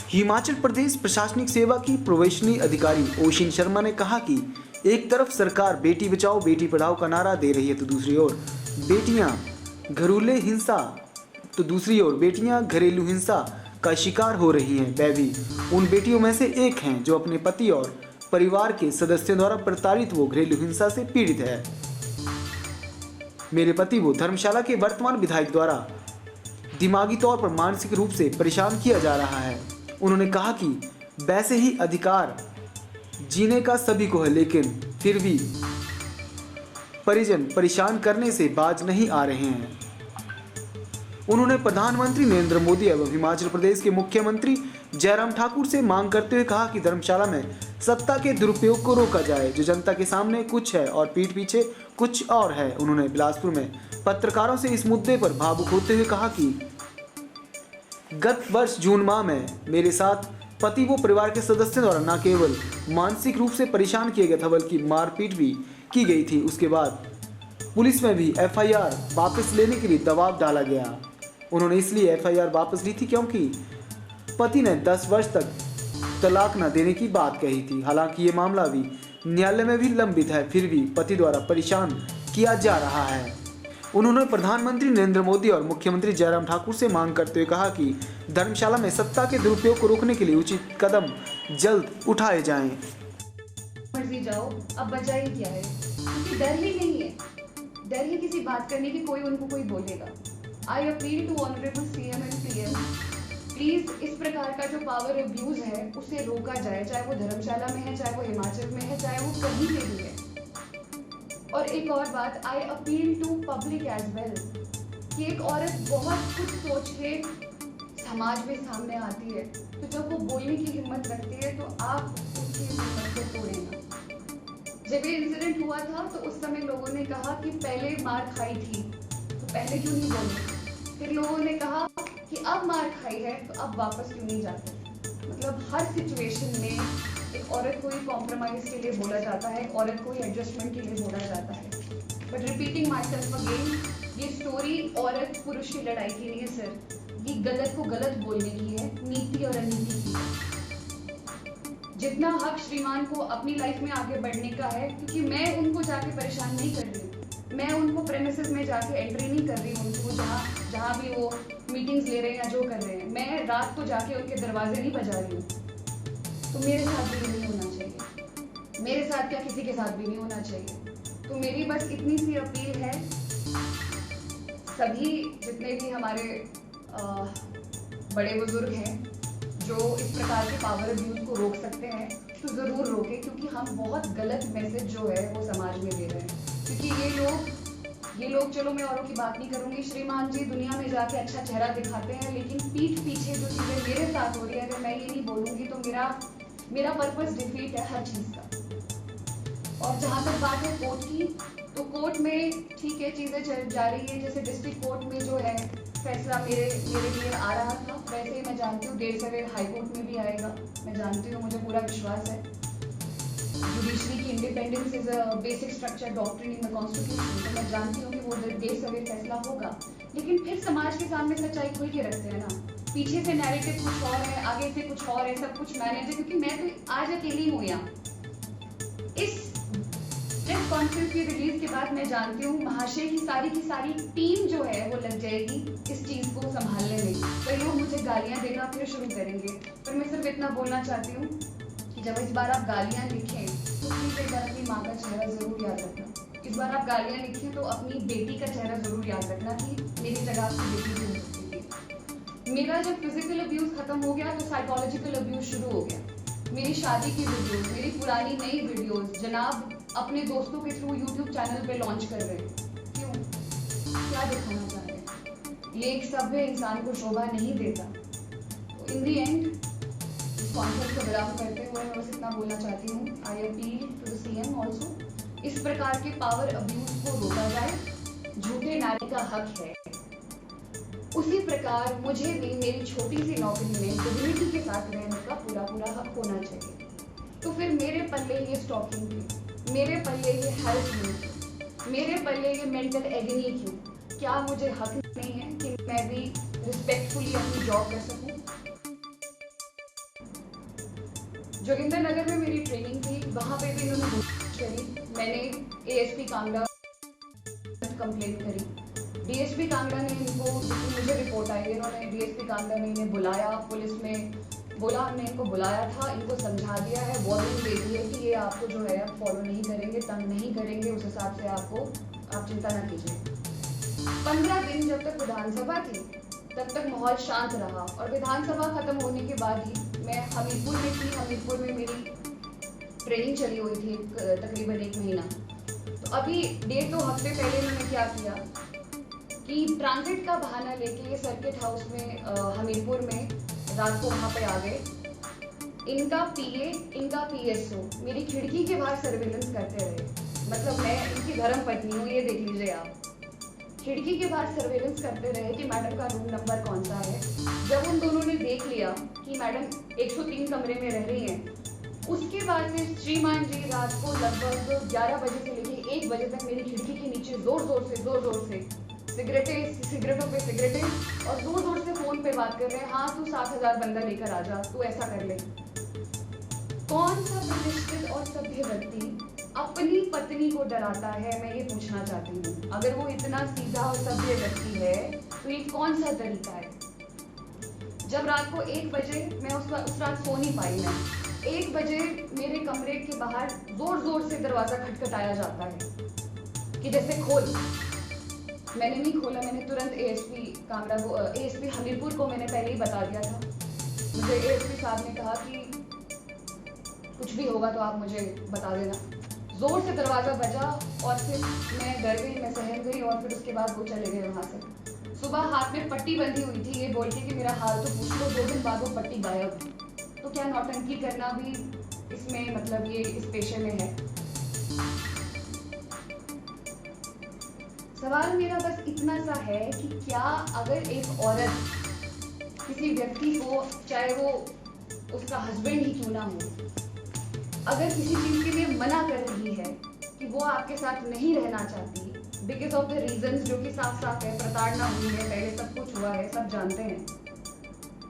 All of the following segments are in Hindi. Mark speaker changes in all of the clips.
Speaker 1: हिमाचल प्रदेश प्रशासनिक सेवा की प्रोबेशनरी अधिकारी ओशिन शर्मा ने कहा कि एक तरफ सरकार बेटी बचाओ बेटी पढ़ाओ का नारा दे रही है तो दूसरी ओर बेटियां घरेलू हिंसा का शिकार हो रही हैं। वह भी उन बेटियों में से एक हैं जो अपने पति और परिवार के सदस्यों द्वारा प्रताड़ित व घरेलू हिंसा से पीड़ित है। मेरे पति वो धर्मशाला के वर्तमान विधायक द्वारा दिमागी तौर पर मानसिक रूप से परेशान किया जा रहा है। उन्होंने कहा कि वैसे ही अधिकार जीने का सभी को है, लेकिन फिर भी परिजन परेशान करने से बाज नहीं आ रहे हैं। उन्होंने प्रधानमंत्री नरेंद्र मोदी एवं हिमाचल प्रदेश के मुख्यमंत्री जयराम ठाकुर से मांग करते हुए कहा कि धर्मशाला में सत्ता के दुरुपयोग को रोका जाए। जो जनता के सामने कुछ है और पीठ पीछे कुछ और है। उन्होंने बिलासपुर में पत्रकारों से इस मुद्दे पर भावुक होते हुए कहा कि गत वर्ष जून माह में मेरे साथ पति व परिवार के सदस्यों द्वारा न केवल मानसिक रूप से परेशान किया गया था बल्कि मारपीट भी की गई थी। उसके बाद पुलिस में भी एफआईआर वापस लेने के लिए दबाव डाला गया। उन्होंने इसलिए एफआईआर वापस ली थी क्योंकि पति ने 10 वर्ष तक तलाक न देने की बात कही थी। हालांकि ये मामला भी न्यायालय में भी लंबित है, फिर भी पति द्वारा परेशान किया जा रहा है। उन्होंने प्रधानमंत्री नरेंद्र मोदी और मुख्यमंत्री जयराम ठाकुर से मांग करते हुए कहा कि धर्मशाला में सत्ता के दुरुपयोग को रोकने के लिए उचित कदम जल्द उठाए जाएं।
Speaker 2: मर्जी जाओ, अब बचा ही क्या है, क्योंकि डर ही नहीं है। डर ही किसी बात करने की उनको कोई बोलेगा। I appeal to honourable CM and PM, please इस प्रकार का जो पावर अब्यूज है उसे रोका जाए, चाहे वो धर्मशाला में है, चाहे वो हिमाचल में है, चाहे वो कहीं पे भी है। और एक और बात, I appeal to public as well कि एक औरत बहुत कुछ सोच के समाज में सामने आती है, तो जब वो बोलने की हिम्मत रखती है तो आप उसकी हिम्मत को तोड़े ना। जब ये इंसिडेंट हुआ था तो उस समय लोगों ने कहा कि पहले मार खाई थी तो पहले क्यों नहीं बोले। फिर लोगों ने कहा कि अब मार खाई है तो अब वापस क्यों नहीं जाते। मतलब हर सिचुएशन में एक औरत को ही कॉम्प्रोमाइज के लिए बोला जाता है, औरत को ही एडजस्टमेंट के लिए बोला जाता है। But repeating my self again, ये स्टोरी औरत पुरुष की लड़ाई की नहीं है सर, ये गलत को गलत बोलने की है, नीति और अनीति की है। जितना हक श्रीमान को अपनी लाइफ में आगे बढ़ने का है, क्योंकि मैं उनको जाके परेशान नहीं कर रही हूँ, मैं उनको प्रेमिसेस में जाके एंट्री नहीं कर रही हूँ, उनको जहाँ भी वो मीटिंग्स ले रहे हैं या जो कर रहे हैं, मैं रात को जाके उनके दरवाजे नहीं बजा रही हूँ। तो मेरे साथ भी नहीं होना चाहिए, मेरे साथ क्या किसी के साथ भी नहीं होना चाहिए। तो मेरी बस इतनी सी अपील है, सभी जितने भी हमारे बड़े बुजुर्ग हैं जो इस प्रकार के पावर अब्यूज को रोक सकते हैं तो ज़रूर रोकें, क्योंकि हम बहुत गलत मैसेज जो है वो समाज में दे रहे हैं। क्योंकि ये लोग चलो मैं औरों की बात नहीं करूंगी, श्रीमान जी दुनिया में जाके अच्छा चेहरा दिखाते हैं, लेकिन पीठ पीछे जो चीज़ें मेरे साथ हो रही है अगर मैं ये नहीं बोलूँगी तो मेरा पर्पस डिफीट है हर चीज़ का। और जहाँ तक बात है कोर्ट की, तो कोर्ट में ठीक है चीज़ें चल जा रही है। जैसे डिस्ट्रिक्ट कोर्ट में जो है फैसला मेरे लिए आ रहा था, वैसे ही मैं जानती हूँ देर सवेर हाई कोर्ट में भी आएगा, मैं जानती हूँ, मुझे पूरा विश्वास है। जुडिशरी की independence is a basic structure doctrine in the constitution, तो मैं जानती हूँ कि वो देर सवेर फैसला होगा। लेकिन फिर समाज के सामने सच्चाई खुल के रखते हैं ना, पीछे से नैरेटिव कुछ और है, आगे से कुछ और है, सब कुछ मैनेज है। क्योंकि मैं तो आज अकेली हूँ यहाँ। इस प्रेस कॉन्फ्रेंस की रिलीज के बाद मैं जानती हूँ महाशय की सारी टीम जो है वो लग जाएगी इस चीज को संभालने में। कई लोग मुझे गालियां देना फिर शुरू करेंगे, पर मैं सिर्फ इतना बोलना चाहती हूँ कि जब इस बार आप गालियां लिखें तो प्लीज एक बार अपनी माँ का चेहरा जरूर याद रखना। इस बार आप गालियां लिखें तो अपनी बेटी का चेहरा जरूर याद रखना कि मेरी जगह आपकी बेटी भी हो सकती थी। मेरा जब फिजिकल अब्यूज खत्म हो गया तो साइकोलॉजिकल अब्यूज शुरू हो गया। मेरी शादी की वीडियोस, मेरी पुरानी नई वीडियोस जनाब अपने दोस्तों के थ्रू YouTube चैनल पे लॉन्च कर रहे हैं। क्यों? क्या दिखाना चाह रहे हैं? ये एक सभ्य इंसान को शोभा नहीं देता। तो इन दी एंड इस कॉन्फ्रेंस को विराम करते हुए मैं बस इतना बोलना चाहती हूँ, I appeal to the CM also, इस प्रकार के पावर अब्यूज को रोका जाए। झूठे नारी का हक है, उसी प्रकार मुझे भी मेरी छोटी सी नौकरी में डिग्निटी के साथ रहने का पूरा हक होना चाहिए। तो फिर मेरे पल्ले ये स्टॉकिंग क्यों, मेरे पल्ले ये हैरेसमेंट, मेरे पल्ले ये मेंटल एगनी क्यों? क्या मुझे हक नहीं है कि मैं भी रिस्पेक्टफुली अपनी जॉब कर सकूं? जोगिंदर नगर में मेरी ट्रेनिंग थी, वहाँ पे भी इन्होंने करी। मैंने एएसपी कांगड़ा कंप्लेन करी। डीएसपी कांगड़ा ने इनको, मुझे रिपोर्ट आई, इन्होंने डीएसपी कांगड़ा ने इन्हें बुलाया, पुलिस में बोला, हमने इनको बुलाया था, इनको समझा दिया है, वार्निंग दे दी है कि ये आपको जो है फॉलो नहीं करेंगे, तंग नहीं करेंगे, उस हिसाब से आप चिंता ना कीजिए। 15 दिन जब तक विधानसभा थी तब तक माहौल शांत रहा और विधानसभा खत्म होने के बाद ही मैं हमीरपुर में थी। हमीरपुर में मेरी ट्रेनिंग चली हुई थी तकरीबन 1 महीना। तो अभी 1.5-2 हफ्ते पहले इन्होंने क्या किया कि ट्रांजिट का बहाना लेके सर्किट हाउस में हमीरपुर में रात को वहाँ पे आ गए। इनका पीए, इनका पीएसओ मेरी खिड़की के बाहर सर्वेलेंस करते रहे। मतलब मैं इनकी धर्म पत्नी हूँ, ये देख लीजिए आप। खिड़की के बाहर सर्वेलेंस करते रहे कि मैडम का रूम नंबर कौन सा है। जब उन दोनों ने देख लिया कि मैडम 103 कमरे में रह रही हैं, उसके बाद से श्रीमान जी रात को लगभग 11 बजे से लेकर 1 बजे तक मेरी खिड़की के नीचे जोर जोर से सिगरेटों पे सिगरेटें और जोर जोर से फोन पे बात कर रहे हैं। हाँ, तू 7,000 बंदा लेकर आ जा, तू ऐसा कर ले। कौन सा प्रतिष्ठित और सभ्य व्यक्ति अपनी पत्नी को डराता है, मैं ये पूछना चाहती हूँ। अगर वो इतना सीधा और सभ्य व्यक्ति है तो ये कौन सा तरीका है। जब रात को 1 बजे, मैं उस रात सो नहीं पाई, मैं 1 बजे मेरे कमरे के बाहर जोर जोर से दरवाजा खटखटाया जाता है कि जैसे खोल। मैंने नहीं खोला, मैंने तुरंत एएसपी कांगड़ा को, एएसपी हमीरपुर को मैंने पहले ही बता दिया था। मुझे एएसपी साहब ने कहा कि कुछ भी होगा तो आप मुझे बता देना। जोर से दरवाजा बजा और फिर मैं डर गई, मैं सहम गई और फिर उसके बाद वो चले गए वहाँ से। सुबह हाथ में पट्टी बंधी हुई थी, ये बोल के कि मेरा हाल तो पूछ लो। 2 दिन बाद वो पट्टी गायब। तो क्या नौटंकी करना भी इसमें, मतलब ये इस पेशे में है। सवाल मेरा बस इतना सा है कि क्या अगर एक औरत किसी व्यक्ति को, चाहे वो उसका हस्बैंड ही क्यों ना हो, अगर किसी चीज के लिए मना कर रही है कि वो आपके साथ नहीं रहना चाहती बिकॉज ऑफ द रीजंस जो कि साफ साफ है, प्रताड़ना हुई है, पहले सब कुछ हुआ है, सब जानते हैं,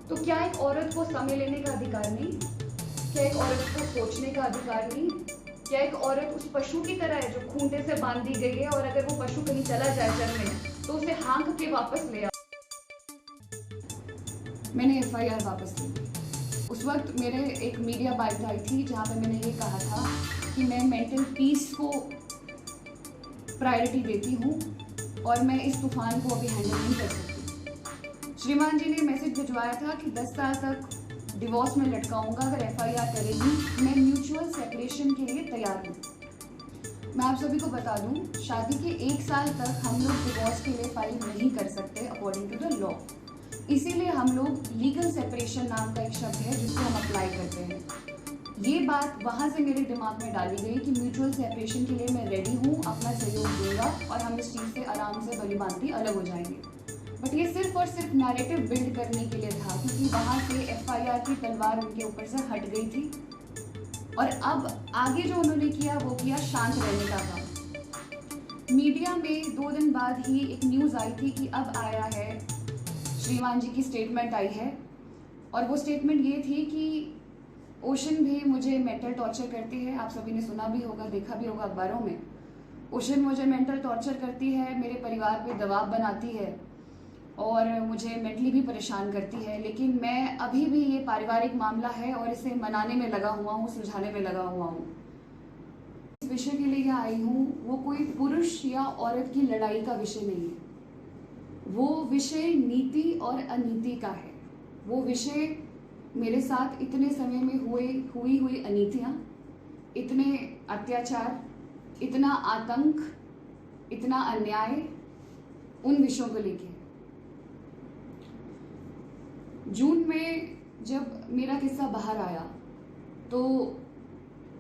Speaker 2: तो क्या एक औरत को समय लेने का अधिकार नहीं? क्या एक औरत को सोचने का अधिकार नहीं? क्या एक औरत उस पशु की तरह है जो खूंटे से बांध दी गई है और अगर वो पशु कहीं चला जाए चरने तो उसे हाँक के वापस ले आ? मैंने एफआईआर वापस ली। उस वक्त मेरे एक मीडिया बाइट आई थी जहाँ पे मैंने ये कहा था कि मैं मेंटल पीस को प्रायोरिटी देती हूँ और मैं इस तूफान को अभी हैंडल नहीं कर सकती। श्रीमान जी ने मैसेज भिजवाया था कि 10 साल तक डिवोर्स में लटकाऊंगा अगर एफआईआर करेगी। मैं म्यूचुअल सेपरेशन के लिए तैयार हूँ। मैं आप सभी को बता दूँ, शादी के 1 साल तक हम लोग डिवोर्स के लिए फाइल नहीं कर सकते अकॉर्डिंग टू द लॉ। इसीलिए हम लोग लीगल सेपरेशन नाम का एक शब्द है जिसको हम अप्लाई करते हैं। ये बात वहाँ से मेरे दिमाग में डाली गई कि म्यूचुअल सेपरेशन के लिए मैं रेडी हूँ, अपना सहयोग दूंगा और हम इस चीज़ से आराम से भली भांति अलग हो जाएंगे। बट ये सिर्फ और सिर्फ नैरेटिव बिल्ड करने के लिए था क्योंकि वहाँ से एफआईआर की तलवार उनके ऊपर से हट गई थी और अब आगे जो उन्होंने किया वो किया शांत रहने का काम। मीडिया में 2 दिन बाद ही एक न्यूज़ आई थी कि अब आया है, श्रीमान जी की स्टेटमेंट आई है और वो स्टेटमेंट ये थी कि ओशन भी मुझे मेंटल टॉर्चर करती है। आप सभी ने सुना भी होगा, देखा भी होगा अखबारों में। ओशन मुझे मेंटल टॉर्चर करती है, मेरे परिवार पे दबाव बनाती है और मुझे मेंटली भी परेशान करती है। लेकिन मैं अभी भी, ये पारिवारिक मामला है और इसे मनाने में लगा हुआ हूँ, सुलझाने में लगा हुआ हूँ। इस विषय के लिए यहाँ आई हूँ, वो कोई पुरुष या औरत की लड़ाई का विषय नहीं है। वो विषय नीति और अनीति का है। वो विषय मेरे साथ इतने समय में हुई अनीतियाँ, इतने अत्याचार, इतना आतंक, इतना अन्याय, उन विषयों को लेके। जून में जब मेरा किस्सा बाहर आया तो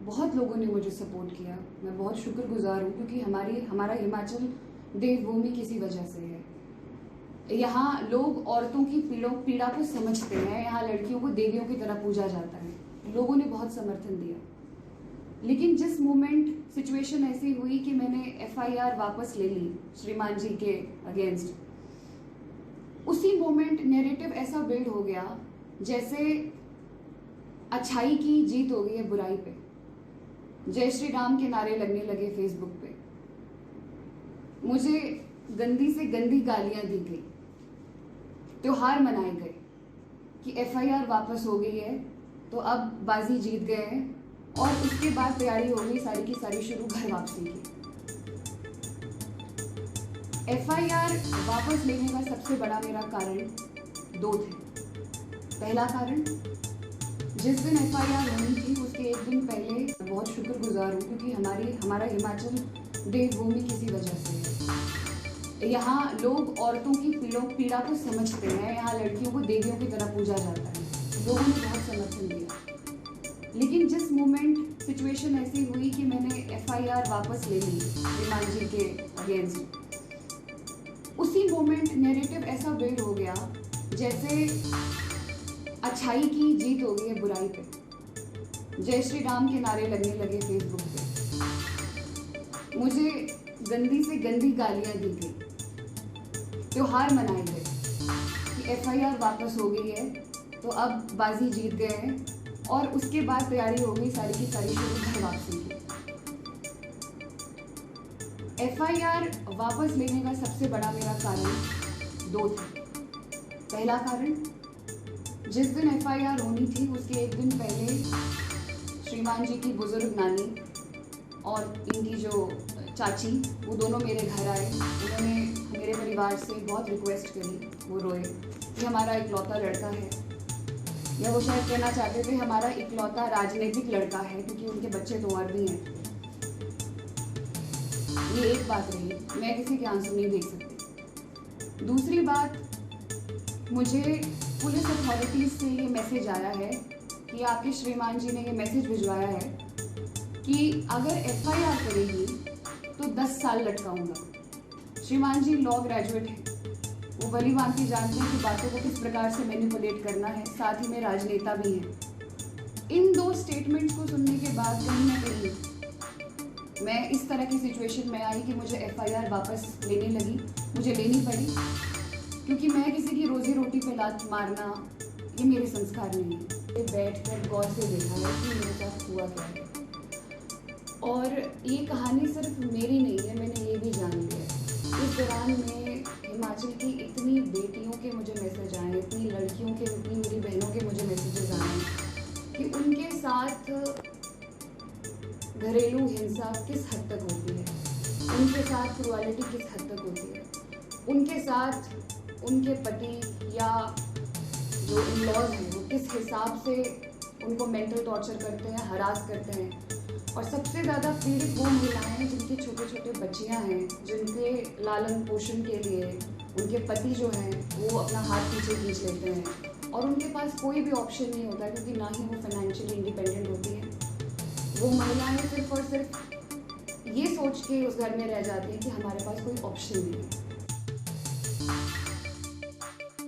Speaker 2: बहुत लोगों ने मुझे सपोर्ट किया। मैं बहुत शुक्रगुजार हूँ क्योंकि हमारा हिमाचल देवभूमि किसी वजह से है। यहाँ लोग औरतों की पीड़ा को समझते हैं। यहाँ लड़कियों को देवियों की तरह पूजा जाता है। लोगों ने बहुत समर्थन दिया। लेकिन जिस मोमेंट सिचुएशन ऐसी हुई कि मैंने एफआईआर वापस ले ली श्रीमान जी के अगेंस्ट, उसी मोमेंट नैरेटिव ऐसा बिल्ड हो गया जैसे अच्छाई की जीत हो गई है बुराई पे, जय श्री राम के नारे लगने लगे फेसबुक पे, मुझे गंदी से गंदी गालियां दी गई, त्योहार मनाए गए कि एफआईआर वापस हो गई है तो अब बाजी जीत गए हैं, और उसके बाद तैयारी हो गई सारी की सारी शुरू घर वापसी की। एफआईआर वापस लेने का सबसे बड़ा मेरा कारण दो थे। पहला कारण, जिस दिन एफआईआर होनी थी उसके एक दिन पहले बहुत शुक्रगुजार हूँ क्योंकि हमारा हिमाचल देवभूमि किसी वजह से है। यहाँ लोग औरतों की पीड़ा को समझते हैं, यहाँ लड़कियों को देवियों की तरह पूजा जाता है, लोगों ने बहुत समर्थन दिया। लेकिन जिस मोमेंट सिचुएशन ऐसी हुई कि मैंने एफआईआर वापस ले ली श्रीमान जी के अगेंस्ट, उसी मोमेंट नैरेटिव ऐसा बिल्ड हो गया जैसे अच्छाई की जीत हो गई है बुराई पे, जय श्री राम के नारे लगने लगे फेसबुक पे, मुझे गंदी से गंदी गालियां दी गई, त्योहार मनाए गए कि एफआईआर वापस हो गई है तो अब बाजी जीत गए हैं, और उसके बाद तैयारी हो गई सारी की सारी शुरू घर वापसी की। एफआईआर वापस लेने का सबसे बड़ा मेरा कारण दो थे। पहला कारण, जिस दिन एफआईआर होनी थी उसके एक दिन पहले श्रीमान जी की बुजुर्ग नानी और इनकी जो चाची, वो दोनों मेरे घर आए। उन्होंने मेरे परिवार से बहुत रिक्वेस्ट करी, वो रोए कि हमारा इकलौता लड़का है, या वो शायद कहना चाहते थे हमारा इकलौता राजनीतिक लड़का है, क्योंकि उनके बच्चे तो और भी हैं। ये एक बात रही, मैं किसी के आंसू नहीं देख सकती। दूसरी बात, मुझे पुलिस अथॉरिटीज से ये मैसेज आया है कि आपके श्रीमान जी ने ये मैसेज भिजवाया है कि अगर एफआईआर करेगी तो 10 साल लटकाऊंगा। श्रीमान जी लॉ ग्रेजुएट हैं, वो भली भांति जानते हैं कि बातों को किस प्रकार से मैनिपुलेट करना है, साथ ही में राजनेता भी हैं। इन दो स्टेटमेंट्स को सुनने के बाद कहीं ना कहीं मैं इस तरह की सिचुएशन में आई कि मुझे एफआईआर वापस लेने लगी, मुझे लेनी पड़ी, क्योंकि मैं किसी की रोजी रोटी पे लात मारना ये मेरे संस्कार नहीं है। बैठ कर गौर से देखा है कि मेरे साथ हुआ क्या है, और ये कहानी सिर्फ मेरी नहीं है, मैंने ये भी जान लिया है। इस दौरान में हिमाचल की इतनी बेटियों के मुझे मैसेज आए, इतनी लड़कियों के, इतनी मेरी बहनों के मुझे मैसेजेस आए कि उनके साथ घरेलू हिंसा किस हद तक होती है, उनके साथ क्रुएलिटी किस हद तक होती है, उनके साथ उनके पति या जो इन-लॉज हैं वो किस हिसाब से उनको मेंटल टॉर्चर करते हैं, हरास करते हैं। और सबसे ज़्यादा पीड़ित वो महिलाएं हैं जिनके छोटे छोटे बच्चियां हैं, जिनके लालन पोषण के लिए उनके पति जो हैं वो अपना हाथ पीछे खींच लेते हैं, और उनके पास कोई भी ऑप्शन नहीं होता, क्योंकि ना ही वो फाइनेंशियली इंडिपेंडेंट होती हैं। वो महिलाएं सिर्फ और सिर्फ ये सोच के उस घर में रह जाती हैं कि हमारे पास कोई ऑप्शन नहीं है।